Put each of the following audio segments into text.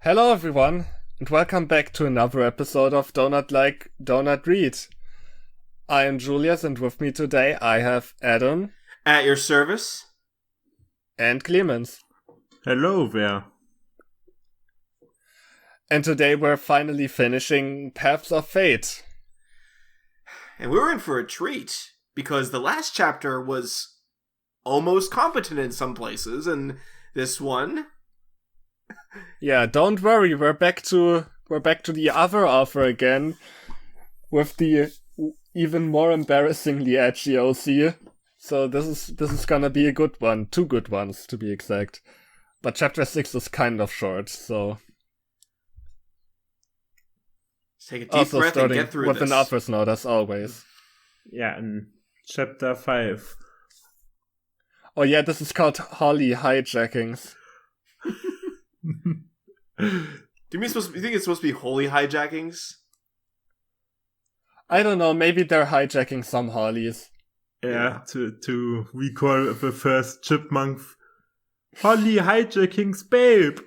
Hello everyone, and welcome back to another episode of Donut Like, Donut Read. I am Julius, and with me today I have Adam. At your service. And Clemens. Hello there. And today we're finally finishing Paths of Fate. And we were in for a treat, because the last chapter was almost competent in some places, and this one... Yeah, don't worry, we're back to the other author again, with the even more embarrassingly edgy OC. So this is gonna be a good one, 2 good ones to be exact. But chapter 6 is kind of short, so... Just take a deep breath and get through with this. an author's note, as always. Yeah, in chapter 5. Oh yeah, this is called Holly Hijackings. Do you think it's supposed to be holy hijackings? I don't know, maybe they're hijacking some Hollies. Yeah, to recall the first chipmunk. Holly hijackings, babe!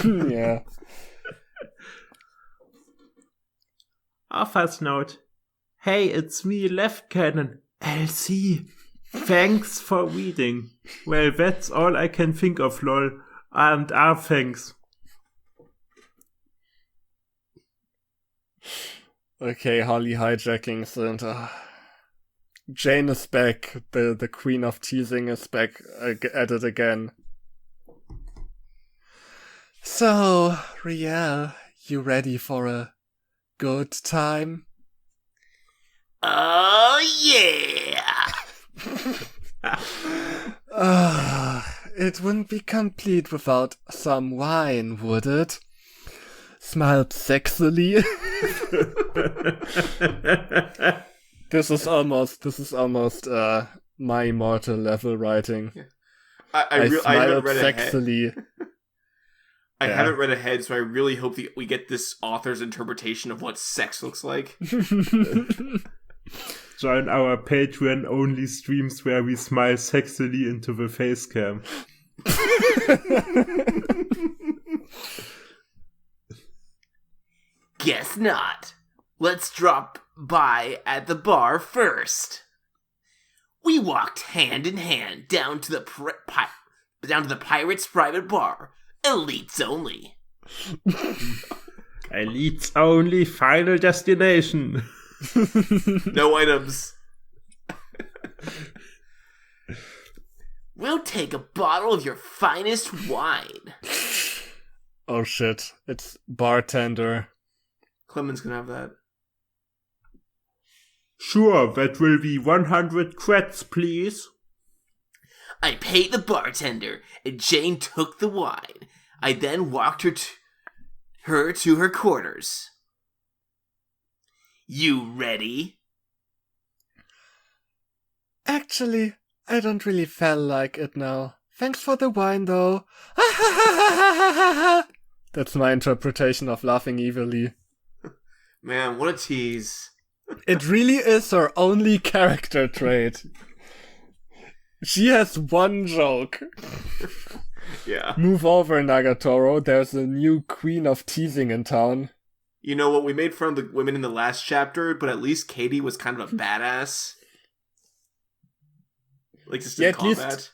Yeah. Author's note. Hey, it's me, Left Cannon. LC. Thanks for reading. Well, that's all I can think of, lol. And thanks. Okay, Holly Hijackings, and Jane is back. The queen of teasing is back at it again. So, Riel, you ready for a good time? Oh, yeah! It wouldn't be complete without some wine, would it? Smiled sexily. This is almost my immortal level writing. I haven't read sexily. ahead. I haven't read ahead, so I really hope we get this author's interpretation of what sex looks like. Join our Patreon-only streams where we smile sexily into the face cam. Guess not. Let's drop by at the bar first. We walked hand in hand down to the pirate's private bar, elites only. Elites only, final destination. No items. We'll take a bottle of your finest wine. Oh shit, it's bartender. Clement's gonna have that. Sure, that will be 100 creds, please. I paid the bartender, and Jane took the wine. I then walked her to her quarters. You ready? Actually, I don't really feel like it now. Thanks for the wine, though. That's my interpretation of laughing evilly. Man, what a tease. It really is her only character trait. She has one joke. Yeah. Move over, Nagatoro. There's a new queen of teasing in town. You know what? We made fun of the women in the last chapter, but at least Katie was kind of a badass. Like, just in combat.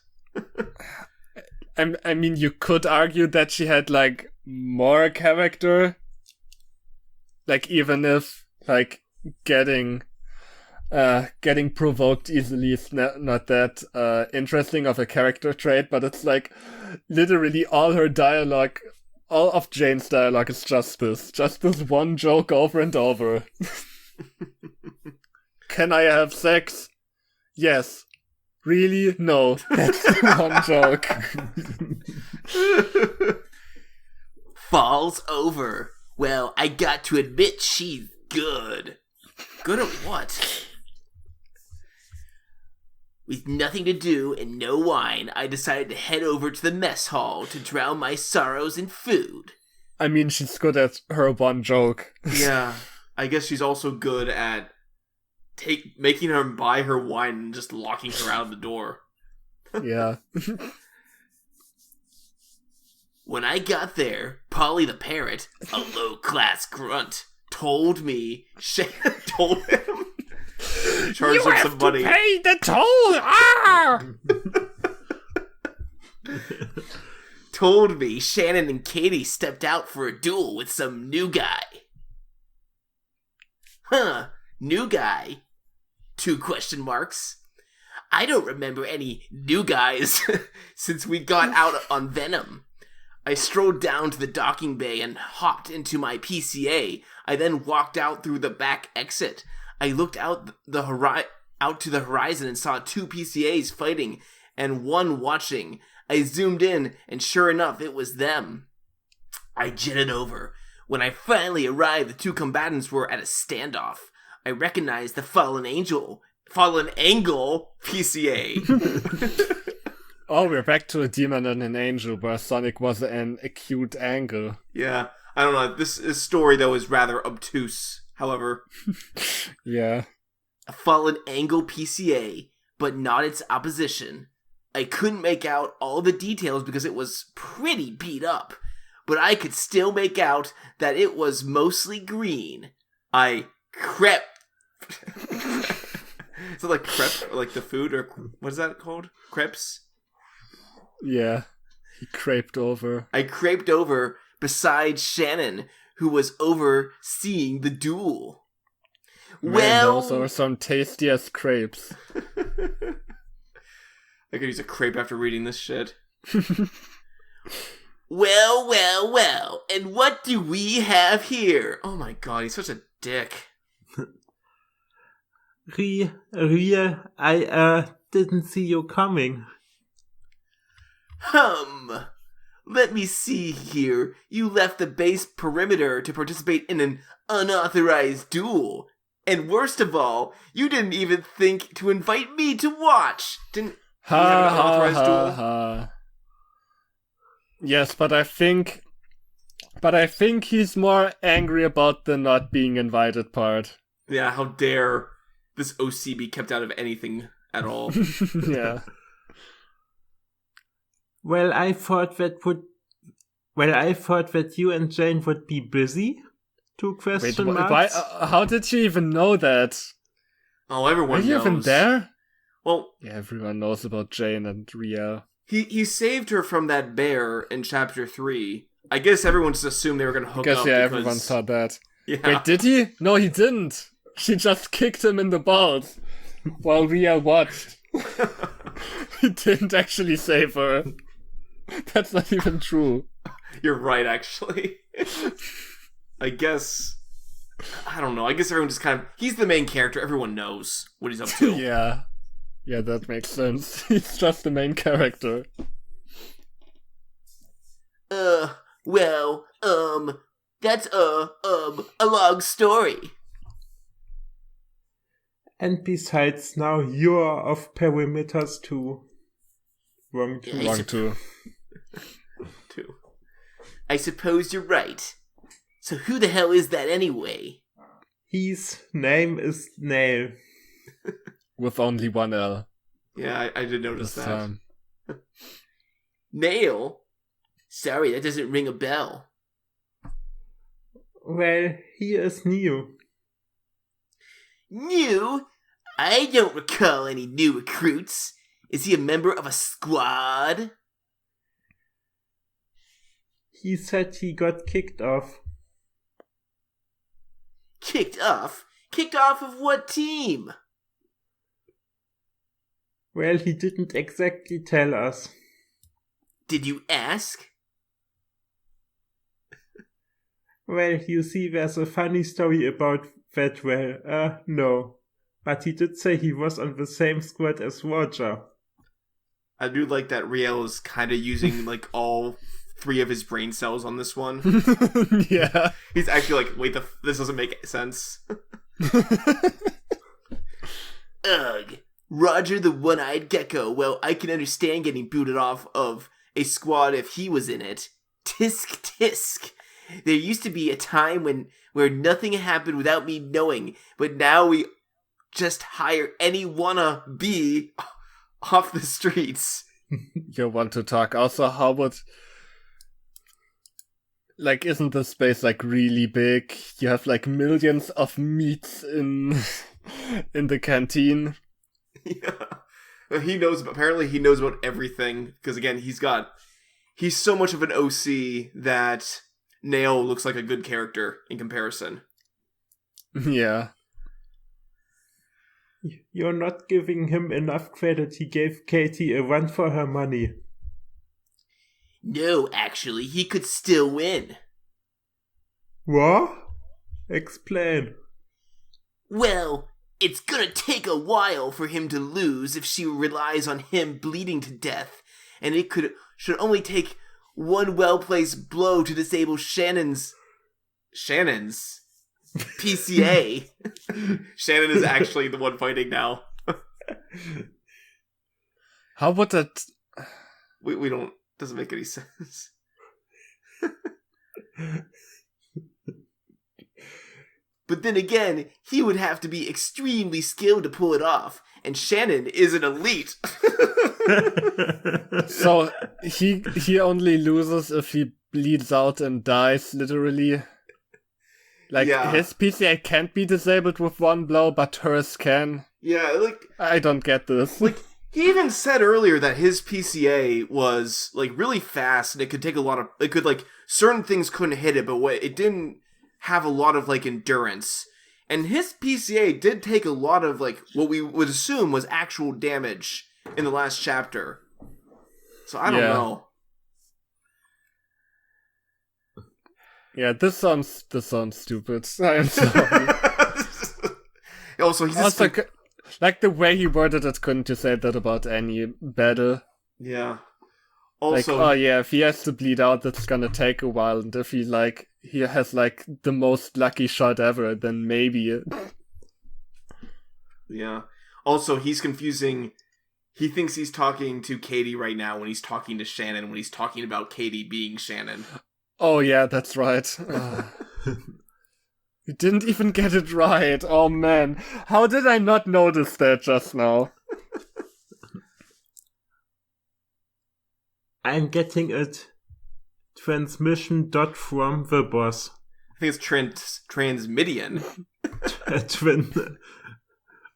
I mean, you could argue that she had, like, more character. Like, even if, like, getting provoked easily is not that interesting of a character trait, but it's like, literally all her dialogue, all of Jane's dialogue is just this one joke over and over. Can I have sex? Yes. Really? No. That's one joke. Falls over. Well, I got to admit she's good. Good at what? With nothing to do and no wine, I decided to head over to the mess hall to drown my sorrows in food. I mean, she's good at her one joke. Yeah, I guess she's also good at making her buy her wine and just locking her out of the door. Yeah. When I got there, Polly the parrot, a low-class grunt, told him, charged him some money. Pay the toll! Ah! Told me Shannon and Katie stepped out for a duel with some new guy. Huh, new guy? 2 question marks. I don't remember any new guys since we got out on Venom. I strolled down to the docking bay and hopped into my PCA. I then walked out through the back exit. I looked out to the horizon and saw 2 PCAs fighting and one watching. I zoomed in, and sure enough, it was them. I jetted over. When I finally arrived, the 2 combatants were at a standoff. I recognized the Fallen Angle PCA. Oh, we're back to a demon and an angel, where Sonic was an acute angle. Yeah, I don't know. This story, though, is rather obtuse, however. Yeah. A Fallen Angle PCA, but not its opposition. I couldn't make out all the details because it was pretty beat up, but I could still make out that it was mostly green. I crept. Is it like crepe, or like the food, or what is that called? Crepes? Yeah. He craped over. I craped over beside Shannon, who was overseeing the duel. Man, those are some tastiest crepes. I could use a crepe after reading this shit. Well, and what do we have here? Oh my god, he's such a dick. Ria, I didn't see you coming. Let me see here. You left the base perimeter to participate in an unauthorized duel. And worst of all, you didn't even think to invite me to watch. Didn't he have an unauthorized duel? Yes, but I think he's more angry about the not being invited part. Yeah, how dare this OC be kept out of anything at all. Yeah. Well, I thought that you and Jane would be busy. 2 question marks. Why, how did you even know that? Oh, everyone knows. Are you even there? Well, yeah, everyone knows about Jane and Ria. He saved her from that bear in chapter 3. I guess everyone just assumed they were going to hook up. Yeah, everyone saw that. Yeah. Wait, did he? No, he didn't. She just kicked him in the balls while Ria watched. He didn't actually save her. That's not even true. You're right, actually. I guess... I don't know. I guess everyone just kind of... He's the main character. Everyone knows what he's up to. Yeah. Yeah, that makes sense. He's just the main character. That's a long story. And besides, now you're off perimeters too. Wrong too. I suppose you're right. So who the hell is that anyway? His name is Naill. With only 1 L. Yeah, I did notice this that. time. Naill? Sorry, that doesn't ring a bell. Well, he is new. New? I don't recall any new recruits. Is he a member of a squad? He said he got kicked off. Kicked off? Kicked off of what team? Well, he didn't exactly tell us. Did you ask? Well, you see, there's a funny story about that. Well, no. But he did say he was on the same squad as Roger. I do like that Riel is kind of using, like, all 3 of his brain cells on this one. Yeah. He's actually like, wait, this doesn't make sense. Ugh. Roger the one-eyed gecko. Well, I can understand getting booted off of a squad if he was in it. Tisk tisk. There used to be a time where nothing happened without me knowing, but now we just hire any wanna-be off the streets. You want to talk also, how would... like, isn't the space, like, really big? You have, like, millions of meats in in the canteen. Yeah. Apparently he knows about everything, because again, he's so much of an OC that Naill looks like a good character in comparison. Yeah. You're not giving him enough credit. He gave Katie a run for her money. No, actually, he could still win. What? Explain. Well, it's gonna take a while for him to lose if she relies on him bleeding to death, and should only take one well-placed blow to disable Shannon's PCA. Shannon is actually the one fighting now. How would that... We don't... Doesn't make any sense. But then again, he would have to be extremely skilled to pull it off, and Shannon is an elite. So, he only loses if he bleeds out and dies, literally. Like, Yeah. his PCA can't be disabled with one blow, but hers can. Yeah, like... I don't get this. Like, he even said earlier that his PCA was, like, really fast, and it could take certain things couldn't hit it, but it didn't have a lot of, like, endurance. And his PCA did take a lot of, like, what we would assume was actual damage in the last chapter. So I don't know. Yeah, this sounds stupid. I'm sorry. Also, he's also, like, the way he worded it, couldn't you say that about any battle? Yeah. Like, Also, oh yeah, if he has to bleed out, that's gonna take a while, and if he has, like, the most lucky shot ever, then maybe... Yeah. Also, he's confusing... He thinks he's talking to Katie right now when he's talking to Shannon, when he's talking about Katie being Shannon. Oh yeah, that's right. You didn't even get it right. Oh man, how did I not notice that just now? I'm getting it. Transmission dot from the boss. I think it's Transmidian.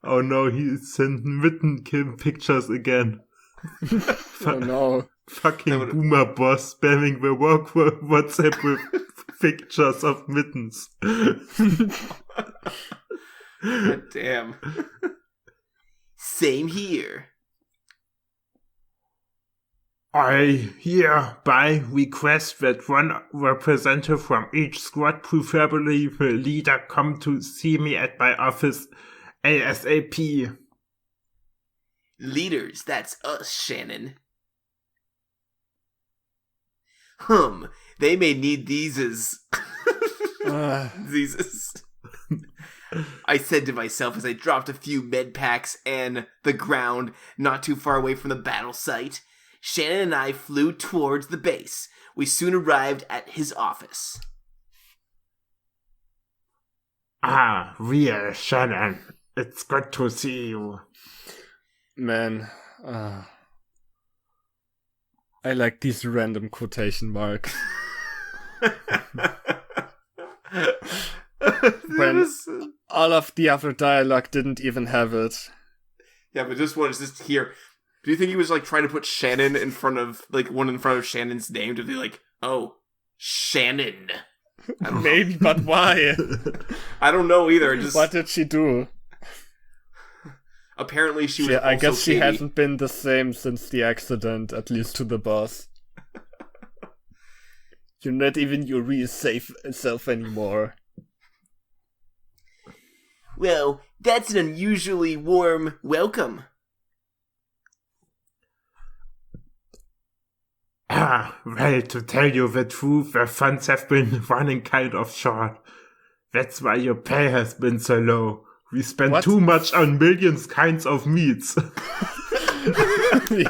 Oh no, he's sending Witten pictures again. Oh no. Fucking boomer boss spamming the WhatsApp with pictures of mittens. God damn. Same here. I hereby request that one representative from each squad, preferably the leader, come to see me at my office ASAP. Leaders, that's us, Shannon. They may need these as... I said to myself as I dropped a few med packs and the ground not too far away from the battle site. Shannon and I flew towards the base. We soon arrived at his office. Ah, real Shannon. It's good to see you. Man, I like these random quotation marks. When all of the other dialogue didn't even have it. Yeah, but this one is just here. Do you think he was like trying to put Shannon in front of Shannon's name to be like, oh, Shannon? Maybe, but why? I don't know either. What did she do? Apparently she was I guess she Katie. hasn't been the same since the accident, at least to the boss. You're not even your real safe self anymore. Well, that's an unusually warm welcome. Well, to tell you the truth, the funds have been running kind of short. That's why your pay has been so low. We spend too much on millions kinds of meats.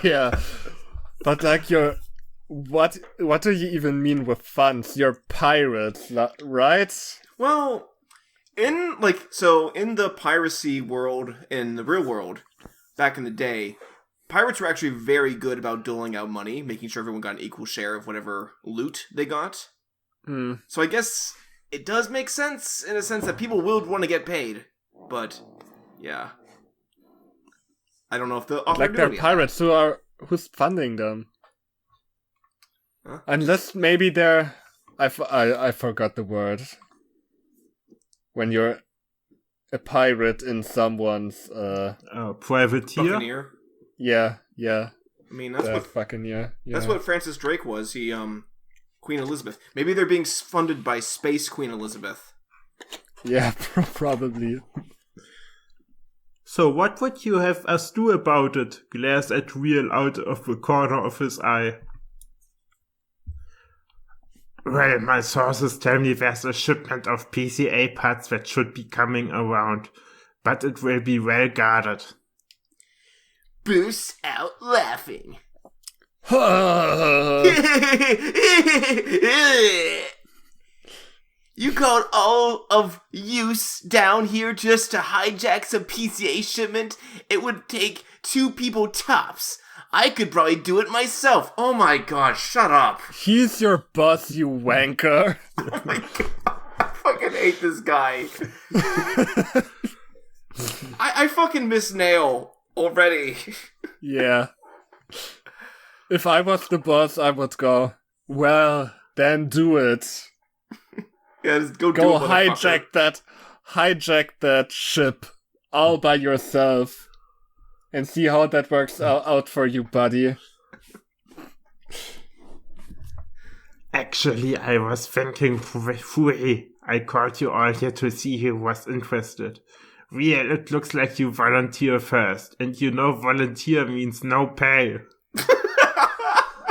Yeah. But like what do you even mean with funds? You're pirates, right? Well, in the piracy world, in the real world, back in the day, pirates were actually very good about doling out money, making sure everyone got an equal share of whatever loot they got. So I guess it does make sense in a sense that people will want to get paid. But, yeah. I don't know if the author Like they're pirates who's funding them. Huh? Unless maybe they're... I forgot the word. When you're a pirate in someone's... privateer? Buccaneer. Yeah. I mean, that's what Buccaneer. Yeah. That's what Francis Drake was. He, Queen Elizabeth. Maybe they're being funded by Space Queen Elizabeth. Yeah, probably. So what would you have us do about it? Glares at Real out of the corner of his eye. Well, my sources tell me there's a shipment of PCA parts that should be coming around, but it will be well guarded. Bursts out laughing. You called all of use down here just to hijack some PCA shipment? It would take 2 people tops. I could probably do it myself. Oh my god, shut up. He's your boss, you wanker. Oh my god, I fucking hate this guy. I fucking miss Naill already. Yeah. If I was the boss, I would go, well, then do it. Yeah, just go do Go it, hijack that ship all by yourself and see how that works out for you, buddy. Actually, I was thinking Fui. I called you all here to see who was interested. Real, it looks like you volunteer first, and you know volunteer means no pay.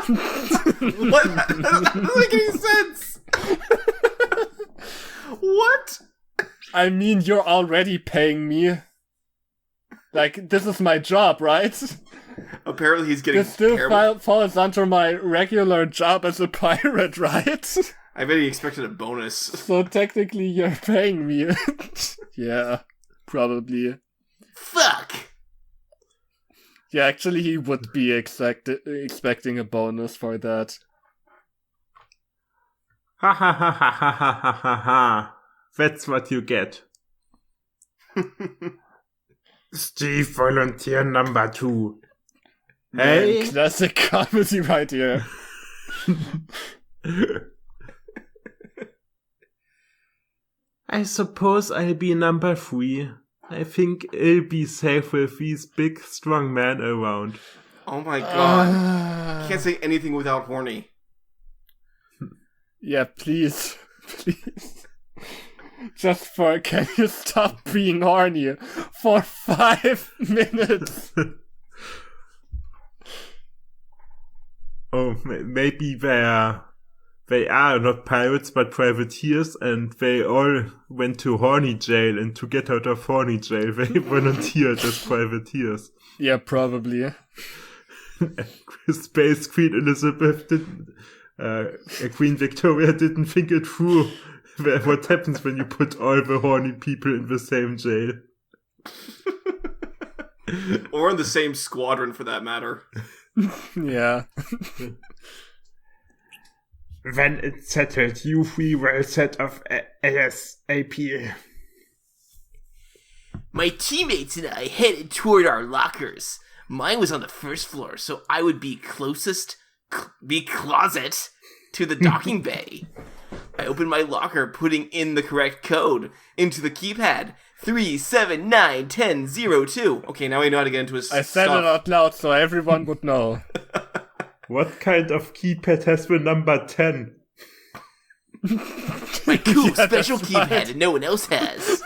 What? That doesn't make any sense. What? I mean, you're already paying me. Like, this is my job, right? Apparently he's getting This still terrible. falls under my regular job as a pirate, right? I bet he expected a bonus. So technically you're paying me. Yeah, probably. Fuck! Yeah, actually he would be expecting a bonus for that. Ha ha ha ha ha ha ha ha ha. That's what you get. Steve, volunteer number 2. Hey? Man, classic comedy right here. I suppose I'll be number 3. I think I'll be safe with these big, strong men around. Oh my god. Can't say anything without horny. Yeah, please. Please. Can you stop being horny for 5 minutes? Oh, maybe they are not pirates but privateers, and they all went to horny jail, and to get out of horny jail they volunteered as privateers. Yeah, probably. Space Queen Elizabeth didn't... Queen Victoria didn't think it through. What happens when you put all the horny people in the same jail? Or in the same squadron, for that matter. Yeah. When it's settled, you 3 will set off ASAP. My teammates and I headed toward our lockers. Mine was on the first floor, so I would be closet to the docking bay. I opened my locker, putting in the correct code into the keypad. 3791002. Okay, now I know how to get into his I said stuff. it out loud so everyone would know. What kind of keypad has the number 10? My cool Yeah, special that's keypad right. that no one else has.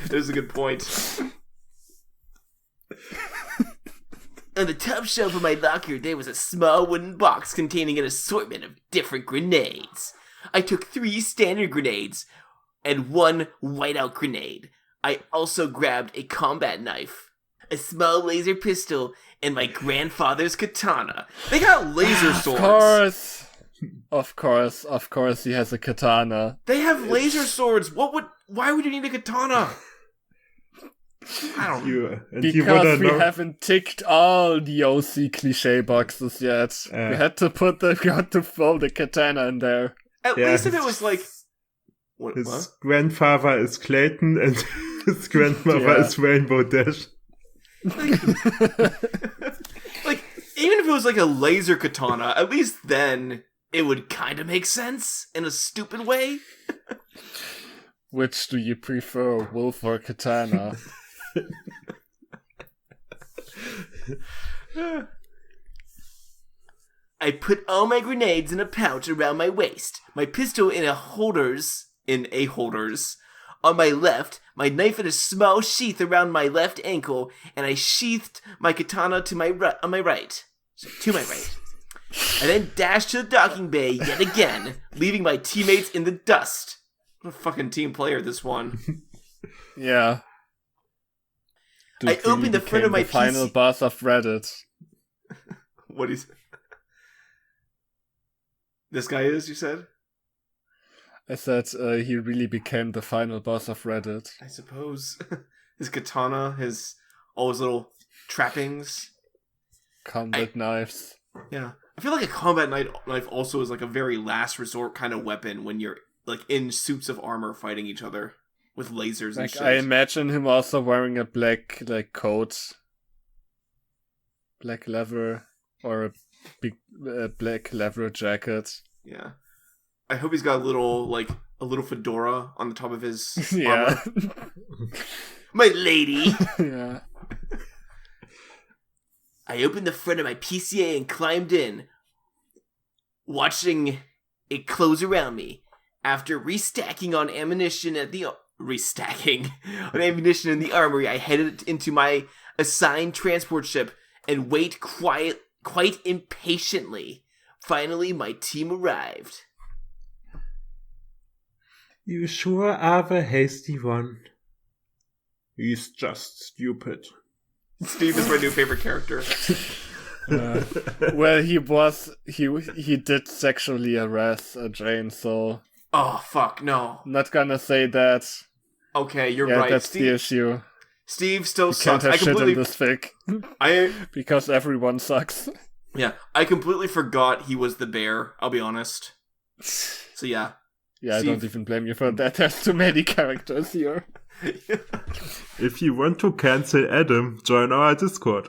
There's a good point. On the top shelf of my locker, there was a small wooden box containing an assortment of different grenades. I took 3 standard grenades and 1 whiteout grenade. I also grabbed a combat knife, a small laser pistol, and my grandfather's katana. They got laser swords. Of course, he has a katana. They have laser swords. Why would you need a katana? I don't. You wanna Because we know? haven't ticked all the OC cliche boxes yet. We had to throw the katana in there. At least if it was like. His grandfather is Clayton and his grandmother is Rainbow Dash. Like, even if it was like a laser katana, at least then it would kind of make sense in a stupid way. Which do you prefer, wolf or katana? I put all my grenades in a pouch around my waist, my pistol in a holders on my left, my knife in a small sheath around my left ankle, and I sheathed my katana to my right. I then dashed to the docking bay yet again, leaving my teammates in the dust. What a fucking team player, this one. Yeah. I opened the front of my the final PC. boss of Reddit. What is... This guy is, you said? I said he really became the final boss of Reddit. I suppose. His katana, all his little trappings. Combat knives. Yeah. I feel like a combat knife also is like a very last resort kind of weapon when you're like in suits of armor fighting each other with lasers and shit. I imagine him also wearing a black coat. Black leather or a big black leather jacket. Yeah. I hope he's got a little fedora on the top of his Yeah. armor. My lady. Yeah. I opened the front of my PCA and climbed in, watching it close around me. After restacking ammunition in the armory, I headed into my assigned transport ship and wait quite impatiently. Finally, my team arrived. You sure are the hasty one. He's just stupid. Steve is my new favorite character. Well, he did sexually harass Jane, so... Oh, fuck, no. Not gonna say that. Okay, you're Yeah, right. that's Steve, the issue. Steve still You sucks. can't have shit in this fic. I Because everyone sucks. Yeah, I completely forgot he was the bear, I'll be honest. So yeah. Yeah, Steve. I don't even blame you for that. There's too many characters here. If you want to cancel Adam, join our Discord.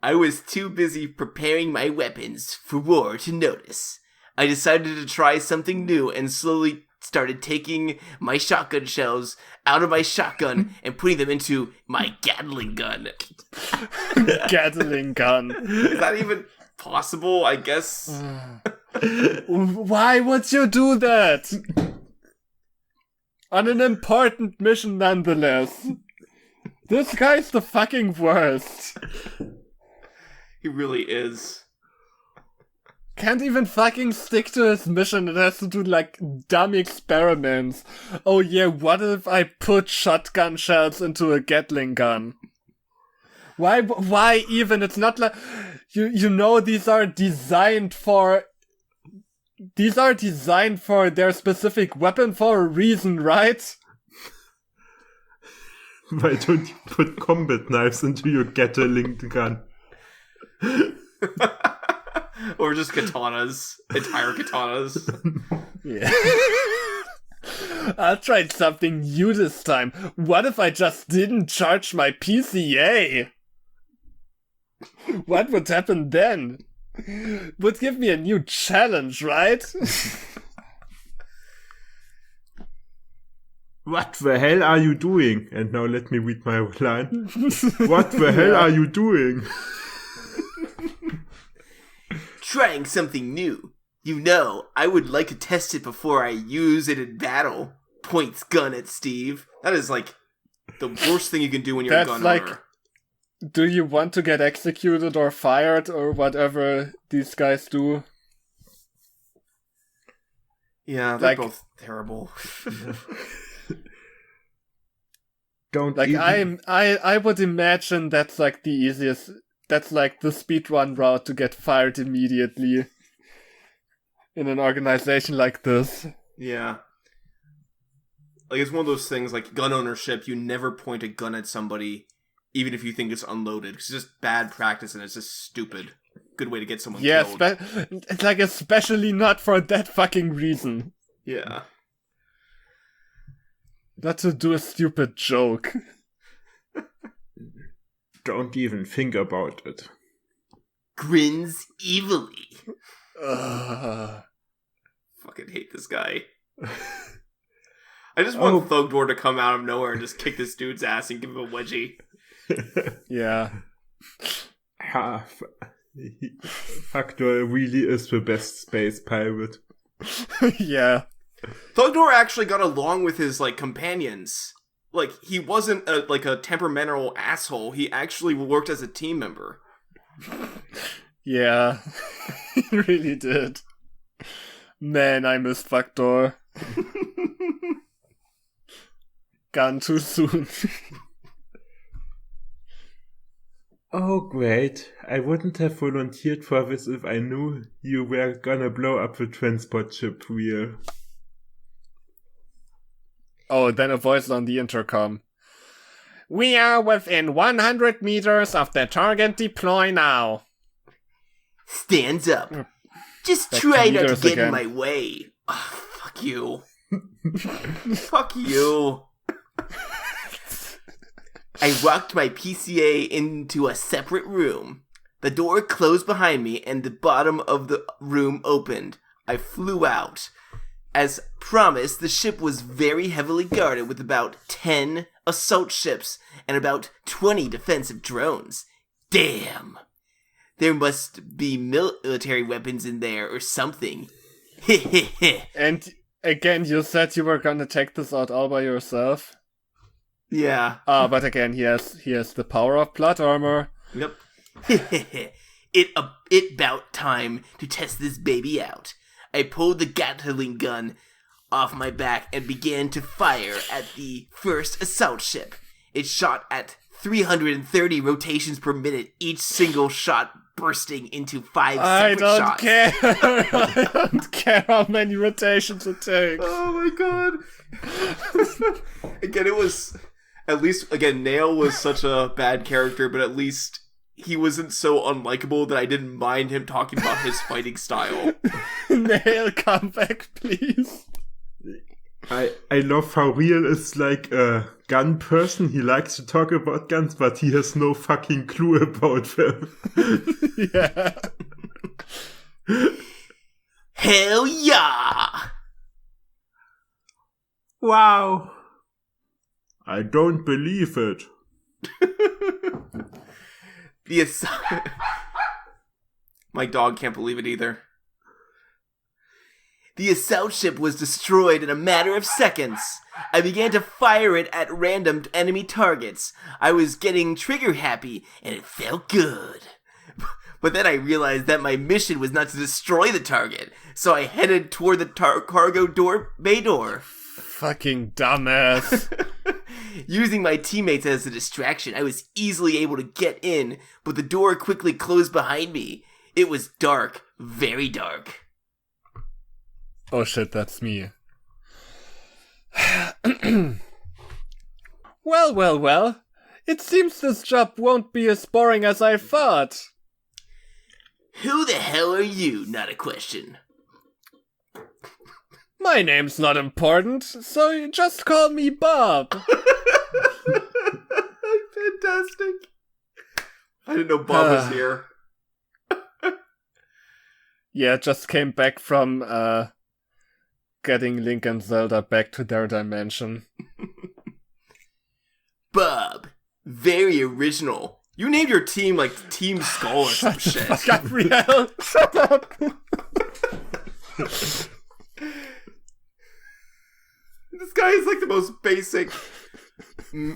I was too busy preparing my weapons for war to notice. I decided to try something new and slowly started taking my shotgun shells out of my shotgun and putting them into my Gatling gun. Gatling gun. Is that even possible? I guess. Why would you do that? On an important mission nonetheless. This guy's the fucking worst. He really is. Can't even fucking stick to his mission. It has to do like dumb experiments. Oh yeah, what if I put shotgun shells into a Gatling gun? Why even? It's not like you know these are designed for their specific weapon for a reason, right? Why don't you put combat knives into your Gatling gun? Or just katanas. Entire katanas. Yeah. I'll try something new this time. What if I just didn't charge my PCA? What would happen then? Would give me a new challenge, right? What the hell are you doing? And now let me read my line. What the hell are you doing? Trying something new. You know, I would like to test it before I use it in battle. Points gun at Steve. That is like the worst thing you can do when you're a gun owner. Do you want to get executed or fired or whatever these guys do? Yeah, they're both terrible. I would imagine that's like the easiest. That's like the speedrun route to get fired immediately. in an organization like this. Yeah. Like, it's one of those things, like, gun ownership, you never point a gun at somebody, even if you think it's unloaded. It's just bad practice, and it's just stupid. Good way to get someone killed. It's like, especially not for that fucking reason. Yeah. Not to do a stupid joke. Don't even think about it. Grins evilly. Fucking hate this guy. I just want Thugdor to come out of nowhere and just kick this dude's ass and give him a wedgie. Yeah. Factor really is the best space pirate. Yeah. Thugdor actually got along with his, like, companions. Like, he wasn't a temperamental asshole. He actually worked as a team member. Yeah. He really did. Man, I miss Factor. Gone too soon. Oh, great. I wouldn't have volunteered for this if I knew you were gonna blow up the transport ship wheel. Oh, then a voice on the intercom. We are within 100 meters of the target. Deploy now. Stands up. Just try not to get in my way. Oh, fuck you. Fuck you. I walked my PCA into a separate room. The door closed behind me and the bottom of the room opened. I flew out. As promised, the ship was very heavily guarded with about 10 assault ships and about 20 defensive drones. Damn! There must be military weapons in there or something. And again, you said you were gonna take this out all by yourself? Yeah. But again, he has the power of plot armor. Yep. It about time to test this baby out. I pulled the Gatling gun off my back and began to fire at the first assault ship. It shot at 330 rotations per minute, each single shot bursting into 5 separate shots. I don't care how many rotations it takes. Oh my god. Again, it was... At least, again, Naill was such a bad character, but at least he wasn't so unlikable that I didn't mind him talking about his fighting style. Naill, come back, please. I love how Real is like a gun person. He likes to talk about guns, but he has no fucking clue about them. Yeah. Hell yeah! Wow. I don't believe it. My dog can't believe it either. The assault ship was destroyed in a matter of seconds. I began to fire it at random enemy targets. I was getting trigger happy, and it felt good. But then I realized that my mission was not to destroy the target, so I headed toward the cargo bay door. Fucking dumbass. Using my teammates as a distraction, I was easily able to get in, but the door quickly closed behind me. It was dark, very dark. Oh shit, that's me. Well. It seems this job won't be as boring as I thought. Who the hell are you? Not a question. My name's not important, so you just call me Bob. Fantastic. I didn't know Bob was here. Yeah, just came back from getting Link and Zelda back to their dimension. Bob, very original. You named your team like Team Skull or some shit. Gabrielle, shut up. This guy is like the most basic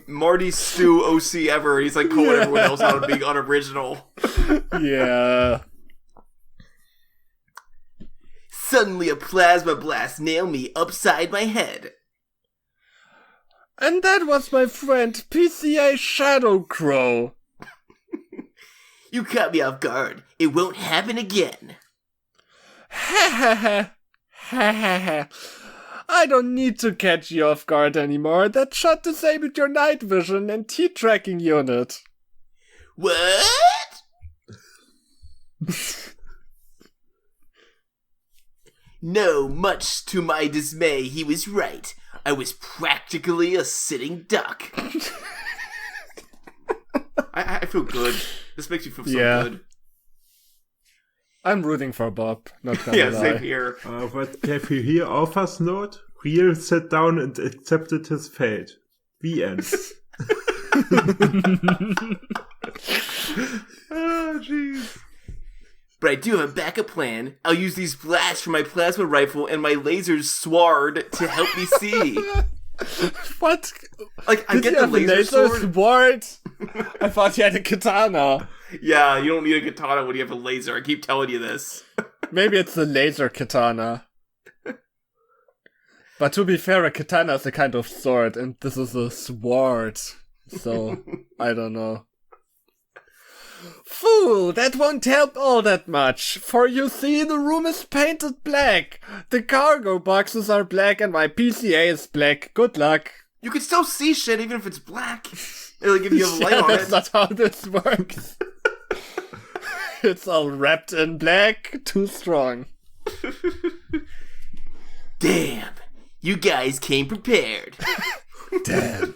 Marty Stew OC ever. He's like calling everyone else out of being unoriginal. Yeah. Suddenly a plasma blast nailed me upside my head. And that was my friend PCA Shadow Crow. You caught me off guard. It won't happen again. I don't need to catch you off guard anymore. That shot disabled your night vision and T-tracking unit. What? No, much to my dismay, he was right. I was practically a sitting duck. I feel good. This makes you feel so good. I'm rooting for Bob, not gonna lie. Same here. But have you hear Arthur's note? Riel sat down and accepted his fate. The end. Oh, jeez. But I do have a backup plan. I'll use these blasts from my plasma rifle and my laser sword to help me see. What? Like, I get the laser sword? I thought you had a katana. Yeah, you don't need a katana when you have a laser. I keep telling you this. Maybe it's the laser katana. But to be fair, a katana is a kind of sword, and this is a sword. So, I don't know. Fool, that won't help all that much, for you see the room is painted black. The cargo boxes are black and my PCA is black. Good luck. You can still see shit even if it's black. Like if you have a light on that's it. That's not how this works. It's all wrapped in black. Too strong. Damn, you guys came prepared. Damn.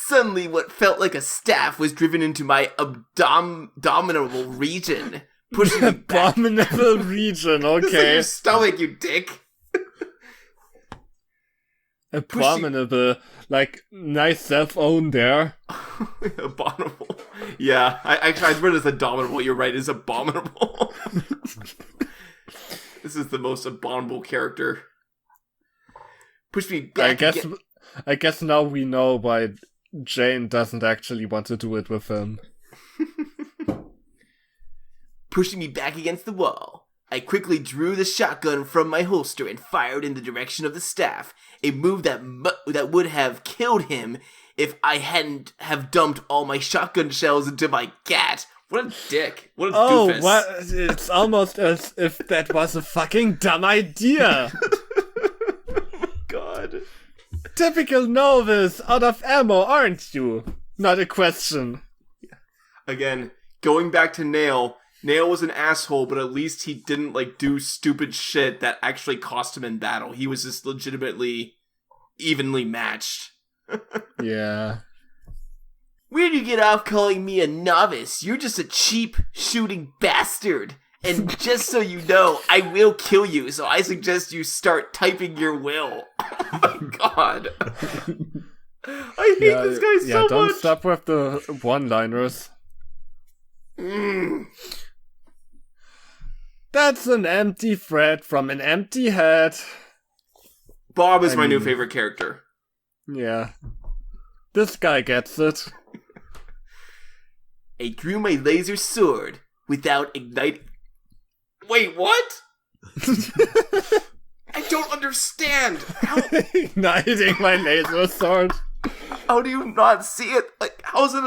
Suddenly, what felt like a staff was driven into my abdominal region, pushing me back. Abominable region, okay. It's like your stomach, you dick. Abominable. Like, nice self-own there. Abominable. Yeah, I read it as abominable. You're right, it's abominable. This is the most abominable character. Push me back. I guess now we know why Jane doesn't actually want to do it with him. Pushing me back against the wall, I quickly drew the shotgun from my holster and fired in the direction of the staff, a move that would have killed him if I hadn't have dumped all my shotgun shells into my gat. What a dick. What a doofus. What? It's almost as if that was a fucking dumb idea. God. Typical novice, out of ammo, aren't you? Not a question. Again, going back to Naill was an asshole, but at least he didn't, like, do stupid shit that actually cost him in battle. He was just legitimately evenly matched. Yeah. Where'd you get off calling me a novice? You're just a cheap shooting bastard. And just so you know, I will kill you, so I suggest you start typing your will. Oh my god. I hate this guy so much. Don't stop with the one-liners. That's an empty threat from an empty head. Bob is my new favorite character. Yeah. This guy gets it. I drew my laser sword without igniting. Wait, what? I don't understand. How... Igniting my laser sword. How do you not see it? Like, how's it?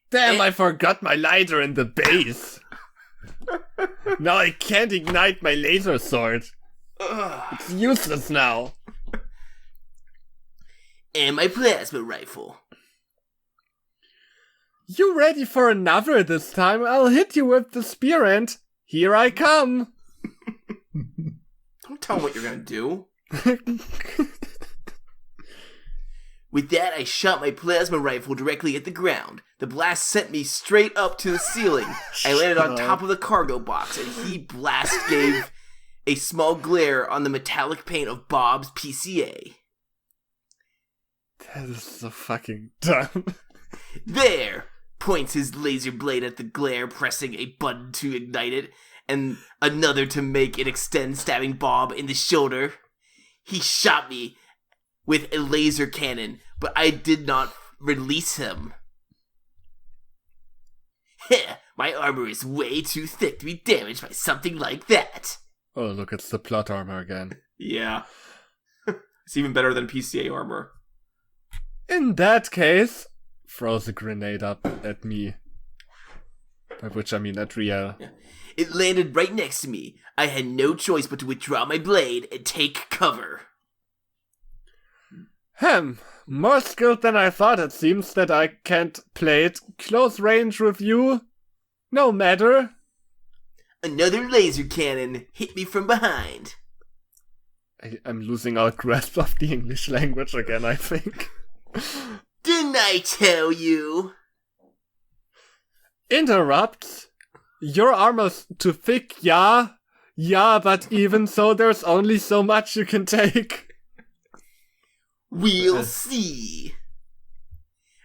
Damn, I forgot my lighter in the base. Now I can't ignite my laser sword. It's useless now. And my plasma rifle. You ready for another this time? I'll hit you with the spear and here I come. Don't tell him what you're gonna do. With that, I shot my plasma rifle directly at the ground. The blast sent me straight up to the ceiling. I landed on top of the cargo box, and he blast gave a small glare on the metallic paint of Bob's PCA. That is so fucking dumb. There! Points his laser blade at the glare, pressing a button to ignite it, and another to make it extend, stabbing Bob in the shoulder. He shot me with a laser cannon, but I did not release him. Heh, my armor is way too thick to be damaged by something like that. Oh, look, it's the plot armor again. Yeah. It's even better than PCA armor. In that case, throws a grenade up at me. By which I mean Adriel. Yeah. It landed right next to me. I had no choice but to withdraw my blade and take cover. More skilled than I thought. It seems that I can't play it close range with you. No matter. Another laser cannon hit me from behind. I'm losing our grasp of the English language again, I think. Didn't I tell you? Interrupts? Your armor's too thick, yeah? Yeah, but even so, there's only so much you can take. We'll see.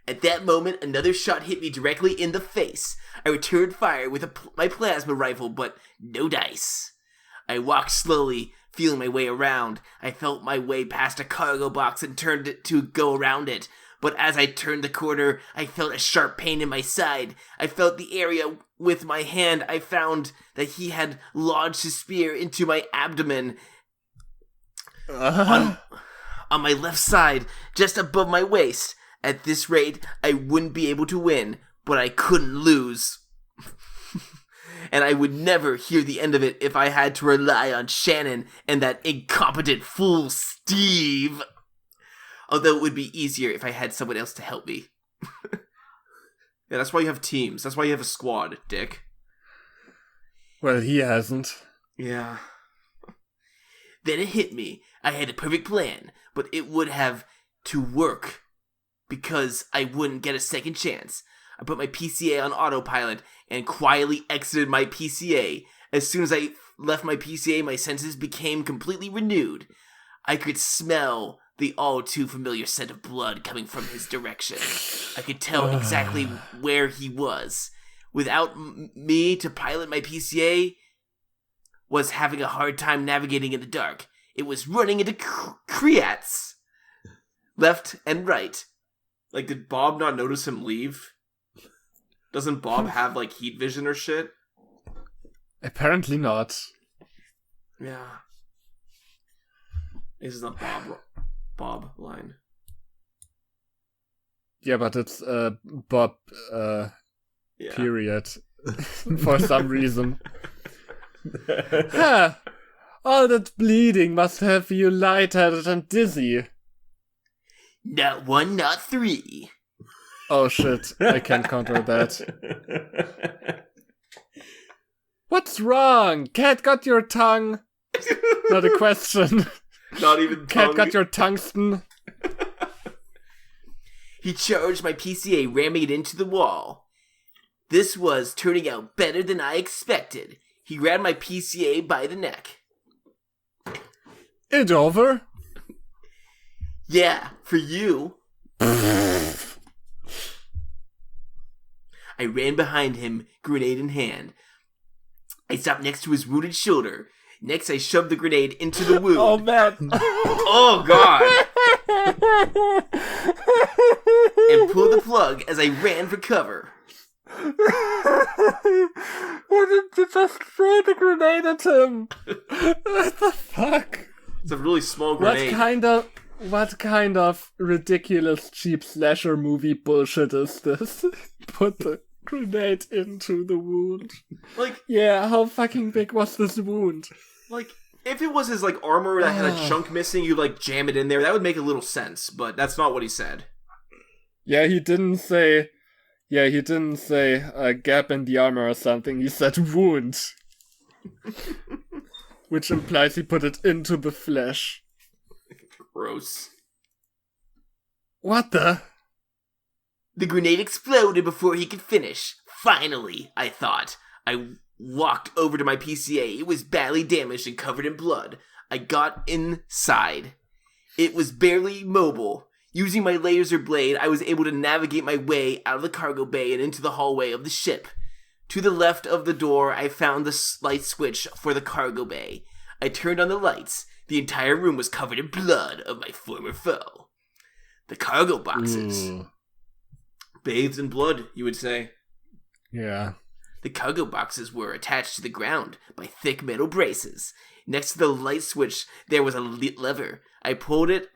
At that moment, another shot hit me directly in the face. I returned fire with my plasma rifle, but no dice. I walked slowly, feeling my way around. I felt my way past a cargo box and turned it to go around it. But as I turned the corner, I felt a sharp pain in my side. I felt the area with my hand. I found that he had lodged his spear into my abdomen. On my left side, just above my waist. At this rate, I wouldn't be able to win, but I couldn't lose. And I would never hear the end of it if I had to rely on Shannon and that incompetent fool Steve. Although it would be easier if I had someone else to help me. Yeah, that's why you have teams. That's why you have a squad, Dick. Well, he hasn't. Yeah. Then it hit me. I had a perfect plan, but it would have to work because I wouldn't get a second chance. I put my PCA on autopilot and quietly exited my PCA. As soon as I left my PCA, my senses became completely renewed. I could smell the all too familiar scent of blood coming from his direction. I could tell exactly where he was. Without me to pilot my PCA, was having a hard time navigating in the dark. It was running into creats, left and right. Like, did Bob not notice him leave? Doesn't Bob have, like, heat vision or shit? Apparently not. Yeah. This is a Bob line. Yeah, but it's Bob Yeah. period. For some reason. Huh. All that bleeding must have you lightheaded and dizzy. Not one, not three. Oh shit, I can't counter that. What's wrong? Cat got your tongue? Not a question. Not even Cat tongue. got your tungsten? He charged my PCA, ramming it into the wall. This was turning out better than I expected. He grabbed my PCA by the neck. It over? Yeah, for you. I ran behind him, grenade in hand. I stopped next to his wounded shoulder. Next, I shoved the grenade into the wound. Oh man. Oh, God! And pulled the plug as I ran for cover. Why didn't you just throw the grenade at him? What the fuck? It's a really small grenade. What kind of ridiculous cheap slasher movie bullshit is this? Put the grenade into the wound. Like, Yeah, how fucking big was this wound? like, if it was his, like, armor that had a chunk missing, you'd, like, jam it in there. That would make a little sense, but that's not what he said. Yeah, he didn't say a gap in the armor or something. He said wound. Which implies he put it into the flesh. Gross. What the? The grenade exploded before he could finish. Finally, I thought. I walked over to my PCA. It was badly damaged and covered in blood. I got inside. It was barely mobile. Using my laser blade, I was able to navigate my way out of the cargo bay and into the hallway of the ship. To the left of the door, I found the light switch for the cargo bay. I turned on the lights. The entire room was covered in blood of my former foe. The cargo boxes. Ooh. Bathed in blood, you would say. Yeah. The cargo boxes were attached to the ground by thick metal braces. Next to the light switch, there was a lever. I pulled it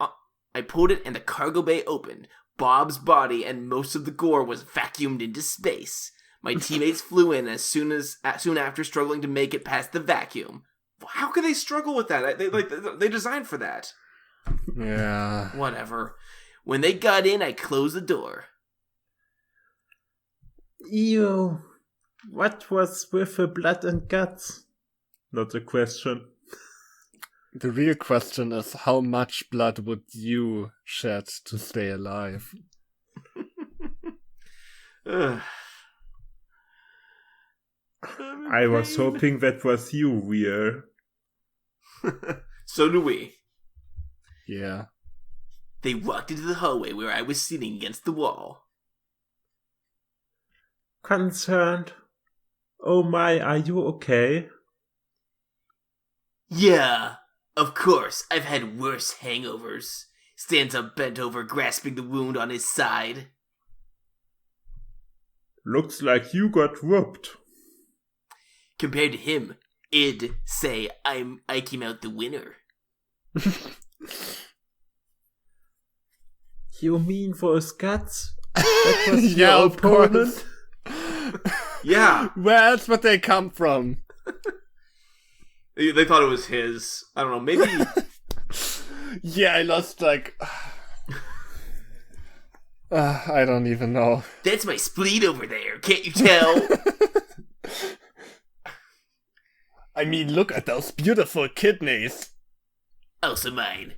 and the cargo bay opened. Bob's body and most of the gore was vacuumed into space. My teammates flew in soon after struggling to make it past the vacuum. How could they struggle with that? They designed for that. Yeah. Whatever. When they got in, I closed the door. Ew. What was with the blood and guts? Not a question. The real question is, how much blood would you shed to stay alive? I was hoping that was you, Weir. So do we. Yeah. They walked into the hallway where I was sitting against the wall. Concerned. Oh my, are you okay? Yeah, of course, I've had worse hangovers. Stands up bent over, grasping the wound on his side. Looks like you got whooped. Compared to him, I'd say I came out the winner. You mean those guts? That was Yeah, your of course. opponent? Yeah. Where else would they come from? They thought it was his. I don't know, maybe... Yeah, I lost like... I don't even know. That's my spleen over there, can't you tell? I mean, look at those beautiful kidneys. Also mine.